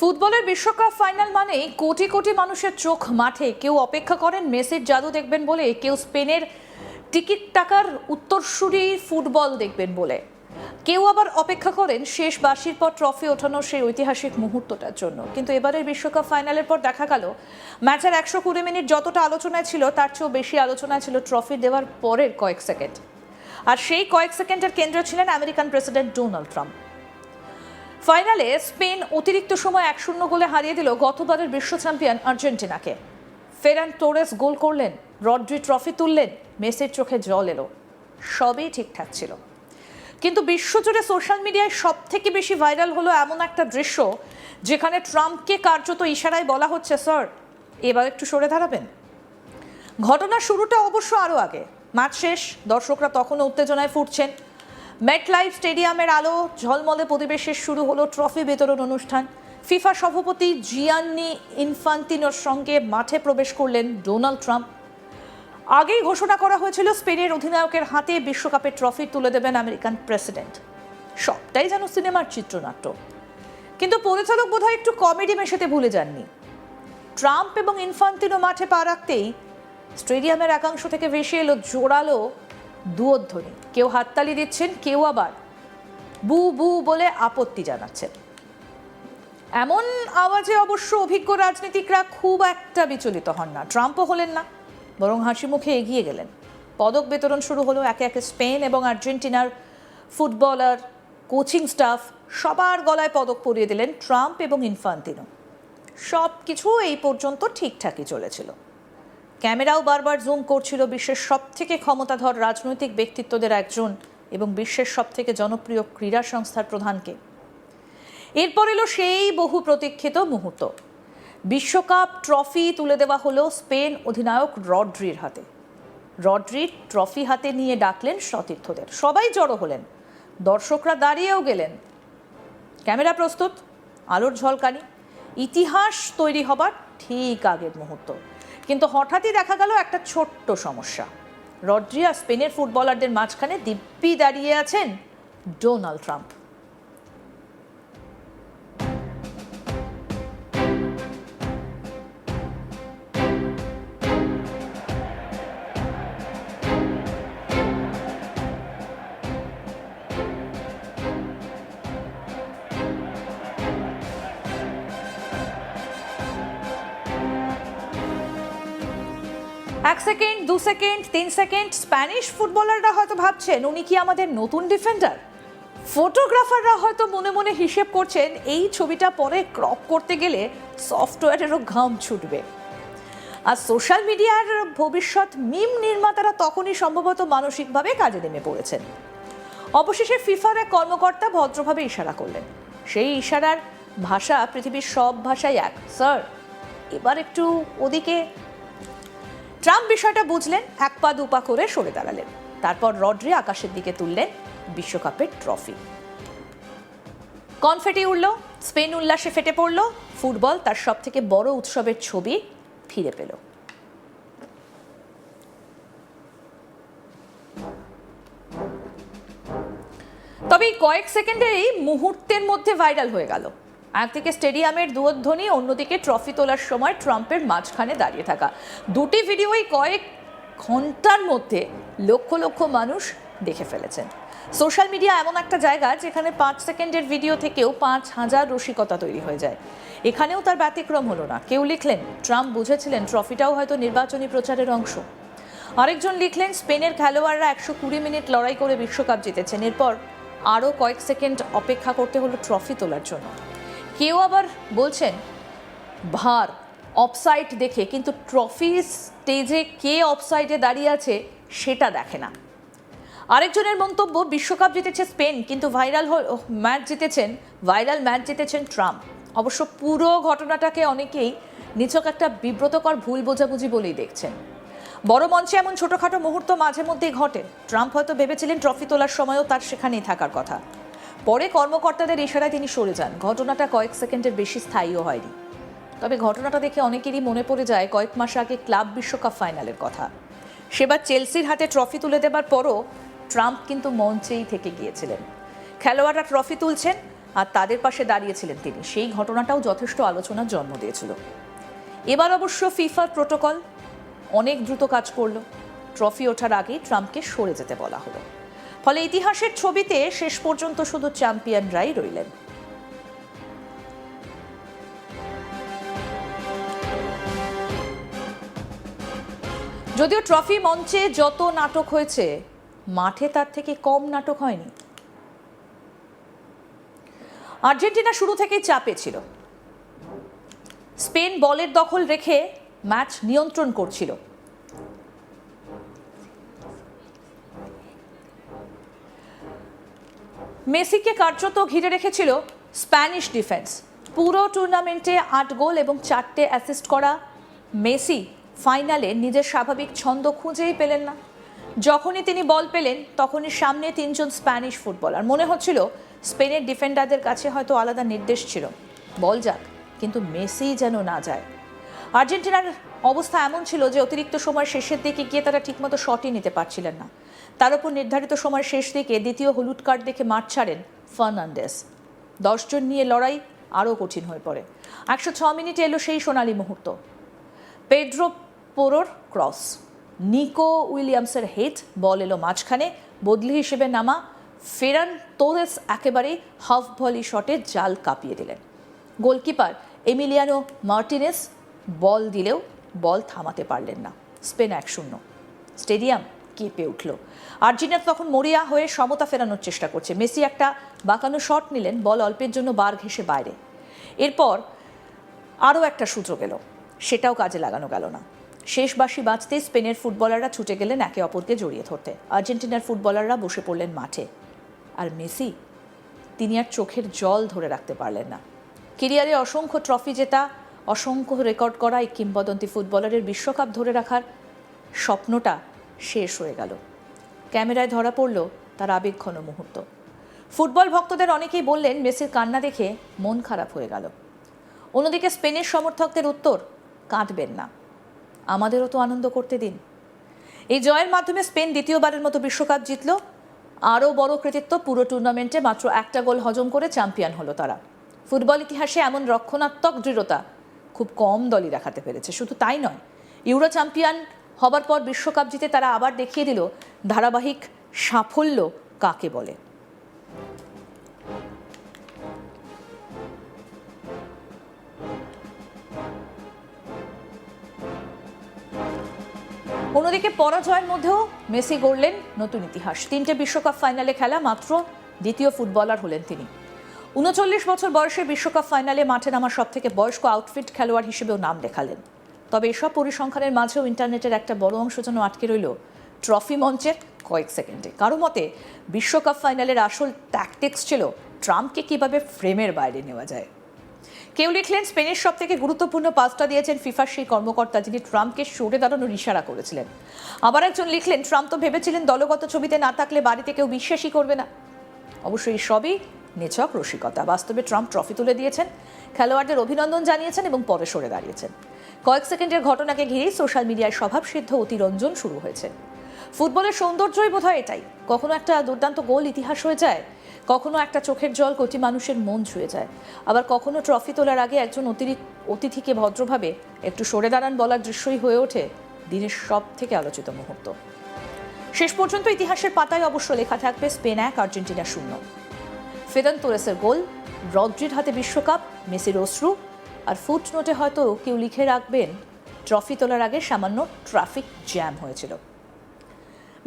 ফুটবলের বিশ্বকাপ ফাইনাল মানেই কোটি কোটি মানুষের চোখ মাঠে। কেউ অপেক্ষা করেন মেসির জাদু দেখবেন বলে, কেউ স্পেনের টিকিট টাকার উত্তরসূরি ফুটবল দেখবেন বলে, কেউ আবার অপেক্ষা করেন শেষ বাঁশির পর ট্রফি ওঠানোর সেই ঐতিহাসিক মুহূর্তটার জন্য। কিন্তু এবারের বিশ্বকাপ ফাইনালের পর দেখা গেল ম্যাচের 120 মিনিট যতটা আলোচনায় ছিল তার চেয়েও বেশি আলোচনায় ছিল ট্রফি দেওয়ার পরের কয়েক সেকেন্ড। আর সেই কয়েক সেকেন্ডের কেন্দ্রে ছিলেন আমেরিকান প্রেসিডেন্ট ডোনাল্ড ট্রাম্প। ফাইনালে স্পেন অতিরিক্ত সময় 1-0 গোলে হারিয়ে দিল গতবারের বিশ্ব চ্যাম্পিয়ন আর্জেন্টিনাকে। ফেরান তোরেস গোল করলেন, রড্রি ট্রফি তুললেন, মেসির চোখে জল এলো। সবই ঠিকঠাক ছিল, কিন্তু বিশ্বজুড়ে সোশ্যাল মিডিয়ায় সব থেকে বেশি ভাইরাল হলো এমন একটা দৃশ্য যেখানে ট্রাম্পকে কার্যত ইশারায় বলা হচ্ছে, স্যার এবার একটু সরে দাঁড়াবেন। ঘটনার শুরুটা অবশ্য আরও আগে। ম্যাচ শেষ, দর্শকরা তখনও উত্তেজনায় ফুটছেন। মেটলাইফ স্টেডিয়ামের আলো ঝলমলে পরিবেশে শুরু হলো ট্রফি বিতরণ অনুষ্ঠান। ফিফা সভাপতি জিয়ান্নি ইনফান্তিনোর সঙ্গে মাঠে প্রবেশ করলেন ডোনাল্ড ট্রাম্প। আগেই ঘোষণা করা হয়েছিল স্পেনের অধিনায়কের হাতে বিশ্বকাপের ট্রফি তুলে দেবেন আমেরিকান প্রেসিডেন্ট। সবটাই যেন সিনেমার চিত্রনাট্য, কিন্তু পরিচালক বোধহয় একটু কমেডি মেশাতে ভুলে যাননি। ট্রাম্প এবং ইনফান্তিনো মাঠে পা রাখতেই স্টেডিয়ামের একাংশ থেকে ভেসে এলো জোরালো দুয়োধ্বনি। কেউ হাততালি দিচ্ছেন, কেউ আবার বু বু বলে আপত্তি জানাচ্ছেন। এমন আওয়াজে অবশ্য অভিজ্ঞ রাজনীতিকরা খুব একটা বিচলিত হন না, ট্রাম্পও হলেন না, বরং হাসি মুখে এগিয়ে গেলেন। পদক বিতরণ শুরু হলো। একে একে স্পেন এবং আর্জেন্টিনার ফুটবলার, কোচিং স্টাফ সবার গলায় পদক পরিয়ে দিলেন ট্রাম্প এবং ইনফান্তিনো। সব কিছু এই পর্যন্ত ঠিকঠাকই চলেছিল। ক্যামেরাও বারবার জুম করছিল বিশ্বের সবথেকে ক্ষমতাধর রাজনৈতিক ব্যক্তিত্বদের একজন এবং বিশ্বের সবথেকে জনপ্রিয় ক্রীড়া সংস্থার প্রধানকে। এরপর এলো সেই বহু প্রতীক্ষিত মুহূর্ত। বিশ্বকাপ ট্রফি তুলে দেওয়া হলো স্পেন অধিনায়ক রড্রির হাতে। রড্রি ট্রফি হাতে নিয়ে ডাকলেন সতীর্থদের, সবাই জড়ো হলেন, দর্শকরা দাঁড়িয়েও গেলেন। ক্যামেরা প্রস্তুত, আলোর ঝলকানি, ইতিহাস তৈরি হবার ঠিক আগের মুহূর্ত। কিন্তু হঠাৎই দেখা গেল একটা ছোট্ট সমস্যা। রড্রি আর স্পেনের ফুটবলারদের মাঝখানে দিব্যি দাঁড়িয়ে আছেন ডোনাল্ড ট্রাম্প। এক সেকেন্ড, 2 সেকেন্ড, 3 সেকেন্ড, স্প্যানিশ ফুটবলাররা হয়তো ভাবছেন উনি কি আমাদের নতুন ডিফেন্ডার। ফটোগ্রাফাররা হয়তো মনে মনে হিসেব করছেন এই ছবিটা পরে ক্রপ করতে গেলে সফটওয়্যারেরও ঘাম ছুটবে। আর সোশ্যাল মিডিয়ার ভবিষ্যৎ মিম নির্মাতারা তখনই সম্ভবত মানসিকভাবে কাজে নেমে পড়েছেন। অবশেষে ফিফার এক কর্মকর্তা ভদ্রভাবে ইশারা করলেন। সেই ইশারার ভাষা পৃথিবীর সব ভাষাই এক, স্যার এবার একটু ওদিকে। ট্রাম্প বিষয়টা বুঝলেন, 1 পা 2 পা করে সরে দাঁড়ালেন। তারপর রড্রি আকাশের দিকে তুললেন বিশ্বকাপের ট্রফি। কনফেটি উড়ল, স্পেন উল্লাসে ফেটে পড়ল, ফুটবল তার সব থেকে বড় উৎসবের ছবি ফিরে পেল। তবে এই কয়েক সেকেন্ডেই মুহূর্তের মধ্যে ভাইরাল হয়ে গেল। একদিকে স্টেডিয়ামের দুয়োধ্বনি, অন্যদিকে ট্রফি তোলার সময় ট্রাম্পের মাঝখানে দাঁড়িয়ে থাকা। দুটি ভিডিওই কয়েক ঘন্টার মধ্যে লক্ষ লক্ষ মানুষ দেখে ফেলেছেন। সোশ্যাল মিডিয়া এমন একটা জায়গা যেখানে 5 সেকেন্ডের ভিডিও থেকেও 5000 রসিকতা তৈরি হয়ে যায়। এখানেও তার ব্যতিক্রম হলো না। কেউ লিখলেন ট্রাম্প বুঝেছিলেন ট্রফিটাও হয়তো নির্বাচনী প্রচারের অংশ। আরেকজন লিখলেন স্পেনের খেলোয়াড়রা 120 মিনিট লড়াই করে বিশ্বকাপ জিতেছেন, এরপর আরও কয়েক সেকেন্ড অপেক্ষা করতে হলো ট্রফি তোলার জন্য। কেউ আবার বলছেন ভার অফসাইড দেখে, কিন্তু ট্রফি স্টেজে কে অফসাইডে দাঁড়িয়ে আছে সেটা দেখে না। আরেকজনের মন্তব্য বিশ্বকাপ জিতেছে স্পেন, কিন্তু ভাইরাল ম্যাচ জিতেছেন ট্রাম্প। অবশ্য পুরো ঘটনাটাকে অনেকেই নিছক একটা বিব্রতকর ভুল বোঝাবুঝি বলেই দেখছেন। বড় মঞ্চে এমন ছোটখাটো মুহূর্ত মাঝে মধ্যেই ঘটে। ট্রাম্প হয়তো ভেবেছিলেন ট্রফি তোলার সময়ও তার সেখানেই থাকার কথা। পরে কর্মকর্তাদের ইশারায় তিনি সরে যান। ঘটনাটা কয়েক সেকেন্ডের বেশি স্থায়ীও হয়নি। তবে ঘটনাটা দেখে অনেকেরই মনে পড়ে যায় কয়েক মাস আগে ক্লাব বিশ্বকাপ ফাইনালের কথা। সেবার চেলসির হাতে ট্রফি তুলে দেবার পরও ট্রাম্প কিন্তু মঞ্চেই থেকে গিয়েছিলেন। খেলোয়াড়রা ট্রফি তুলছেন, আর তাদের পাশে দাঁড়িয়েছিলেন তিনি। সেই ঘটনাটাও যথেষ্ট আলোচনার জন্ম দিয়েছিল। এবার অবশ্য ফিফার প্রোটোকল অনেক দ্রুত কাজ করলো। ট্রফি ওঠার আগেই ট্রাম্পকে সরে যেতে বলা হলো। ফলে ইতিহাসের ছবিতে শেষ পর্যন্ত শুধু চ্যাম্পিয়নরাই রইলেন। যদিও ট্রফি মঞ্চে যত নাটক হয়েছে, মাঠে তার থেকে কম নাটক হয়নি। আর্জেন্টিনা শুরু থেকেই চাপে ছিল। স্পেন বলের দখল রেখে ম্যাচ নিয়ন্ত্রণ করছিল। মেসিকে কার্যত ঘিরে রেখেছিল স্প্যানিশ ডিফেন্স। পুরো টুর্নামেন্টে 8 গোল এবং 4টে অ্যাসিস্ট করা মেসি ফাইনালে নিজের স্বাভাবিক ছন্দ খুঁজেই পেলেন না। যখনই তিনি বল পেলেন তখনই সামনে 3 জন স্প্যানিশ ফুটবলার। মনে হচ্ছিল স্পেনের ডিফেন্ডারদের কাছে হয়তো আলাদা নির্দেশ ছিল, বল যাক, কিন্তু মেসি যেন না যায়। আর্জেন্টিনার অবস্থা এমন ছিল যে অতিরিক্ত সময় শেষের দিকে গিয়ে তারা ঠিকমতো শটই নিতে পারছিলেন না। তার উপর নির্ধারিত সময় শেষ দিকে দ্বিতীয় হলুদ কার্ড দেখে মাঠ ছাড়েন ফার্নান্ডেস। 10 জন নিয়ে লড়াই আরও কঠিন হয়ে পড়ে। 106 মিনিটে এলো সেই সোনালী মুহূর্ত। পেড্রো পোরোর ক্রস, নিকো উইলিয়ামসের হেড, বল এলো মাঝখানে। বদলি হিসেবে নামা ফেরান তোরেস একেবারেই হাফ ভলি শটে জাল কাঁপিয়ে দিলেন। গোলকিপার এমিলিয়ানো মার্টিনেস বল দিলেও বল থামাতে পারলেন না। স্পেন 1-0। স্টেডিয়াম কেঁপে উঠল। আর্জেন্টিনা তখন মরিয়া হয়ে সমতা ফেরানোর চেষ্টা করছে। মেসি একটা বাঁকানো শট নিলেন, বল অল্পের জন্য বার ঘেঁষে বাইরে। এরপর আরও একটা সুযোগ এলো, সেটাও কাজে লাগানো গেল না। শেষ বাঁশি বাজতে স্পেনের ফুটবলাররা ছুটে গেলেন একে অপরকে জড়িয়ে ধরতে। আর্জেন্টিনার ফুটবলাররা বসে পড়লেন মাঠে। আর মেসি, তিনি আর চোখের জল ধরে রাখতে পারলেন না। কেরিয়ারে অসংখ্য ট্রফি জেতা, অসংখ্য রেকর্ড করা এই কিংবদন্তি ফুটবলারের বিশ্বকাপ ধরে রাখার স্বপ্নটা শেষ হয়ে গেল। ক্যামেরায় ধরা পড়ল তার আবেগঘন মুহূর্ত। ফুটবল ভক্তদের অনেকেই বললেন মেসির কান্না দেখে মন খারাপ হয়ে গেল। অন্যদিকে স্পেনের সমর্থকদের উত্তর, কাঁদবেন না, আমাদেরও তো আনন্দ করতে দিন। এই জয়ের মাধ্যমে স্পেন দ্বিতীয়বারের মতো বিশ্বকাপ জিতল। আরও বড় কৃতিত্ব, পুরো টুর্নামেন্টে মাত্র একটা গোল হজম করে চ্যাম্পিয়ন হলো তারা। ফুটবল ইতিহাসে এমন রক্ষণাত্মক দৃঢ়তা খুব কম দলই দেখাতে পেরেছে। শুধু তাই নয়, ইউরো চ্যাম্পিয়ন হবার পর বিশ্বকাপ জিতে তারা আবার দেখিয়ে দিল ধারাবাহিক সাফল্য কাকে বলে। অন্যদিকে পরাজয়ের মধ্যেও মেসি গড়লেন নতুন ইতিহাস। 3টে বিশ্বকাপ ফাইনালে খেলা মাত্র দ্বিতীয় ফুটবলার হলেন তিনি। 39 বছর বয়সে বিশ্বকাপ ফাইনালে মাঠে নামা সবথেকে বয়স্ক আউটফিট খেলোয়াড় হিসেবেও নাম লেখালেন। তবে এসব পরিসংখ্যানের মাঝেও ইন্টারনেটের একটা বড় অংশ যেন আটকে রইল ট্রফি মঞ্চের কয়েক সেকেন্ডে। কারো মতে বিশ্বকাপ ফাইনালের আসল ট্যাকটিক্স ছিল ট্রাম্পকে কিভাবে ফ্রেমের বাইরে নেওয়া যায়। কেউ লিখলেন স্পেনের সব থেকে গুরুত্বপূর্ণ পাসটা দিয়েছেন ফিফার সেই কর্মকর্তা যিনি ট্রাম্পকে সরে দাঁড়ানোর ইশারা করেছিলেন। আবার একজন লিখলেন ট্রাম্প তো ভেবেছিলেন দলগত ছবিতে না থাকলে বাড়িতে কেউ বিশ্বাসই করবে না। অবশ্যই সবই নিছক রসিকতা। বাস্তবে ট্রাম্প ট্রফি তুলে দিয়েছেন, খেলোয়াড়দের অভিনন্দন জানিয়েছেন এবং পরে সরে দাঁড়িয়েছেন। কয়েক সেকেন্ডের ঘটনাকে ঘিরেই সোশ্যাল মিডিয়ায় স্বভাবসিদ্ধ অতিরঞ্জন শুরু হয়েছে। ফুটবলের সৌন্দর্যই বোধহয় এটাই, কখনো একটা দুর্দান্ত গোল ইতিহাস হয়ে যায়, কখনো একটা চোখের জল কোটি মানুষের মন ছুঁয়ে যায়, আবার কখনো ট্রফি তোলার আগে একজন অতিথিকে ভদ্রভাবে একটু সরে দাঁড়ান বলার দৃশ্যই হয়ে ওঠে দিনের সব থেকে আলোচিত মুহূর্ত। শেষ পর্যন্ত ইতিহাসের পাতায় অবশ্য লেখা থাকবে স্পেন 1 আর্জেন্টিনা 0। ফেরান তোরেসের গোল, রদ্রির হাতে বিশ্বকাপ, মেসির অশ্রু, আর ফুটনোটে হয়তো কেউ লিখে রাখবেন ট্রফি তোলার আগে সামান্য ট্রাফিক জ্যাম হয়েছিল।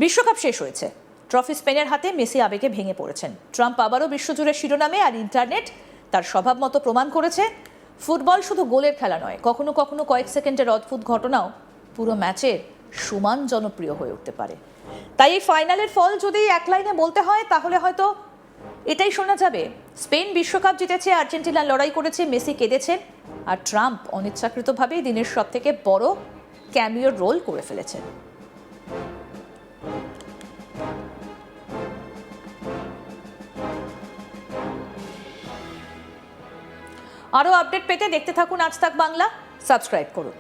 বিশ্বকাপ শেষ হয়েছে, ট্রফি স্পেনের হাতে, মেসি আবেগে ভেঙে পড়েছেন। ট্রাম্প আবারও বিশ্বজুড়ে শিরোনামে, আর ইন্টারনেট তার স্বভাব মতো প্রমাণ করেছে ফুটবল শুধু গোলের খেলা নয়, কখনো কখনো কয়েক সেকেন্ডের অদ্ভুত ঘটনাও পুরো ম্যাচের সমান জনপ্রিয় হয়ে উঠতে পারে। তাই এই ফাইনালের ফল যদি এক লাইনে বলতে হয় তাহলে হয়তো এটাই শোনা যাবে, স্পেন বিশ্বকাপ জিতেছে, আর্জেন্টিনা লড়াই করেছে, মেসি কেঁদেছেন, আর ট্রাম্প অনিচ্ছাকৃতভাবেই দিনের সব থেকে বড় ক্যামিওর রোল করে ফেলেছেন। আরও আপডেট পেতে দেখতে থাকুন আজ তাক বাংলা, সাবস্ক্রাইব করুন।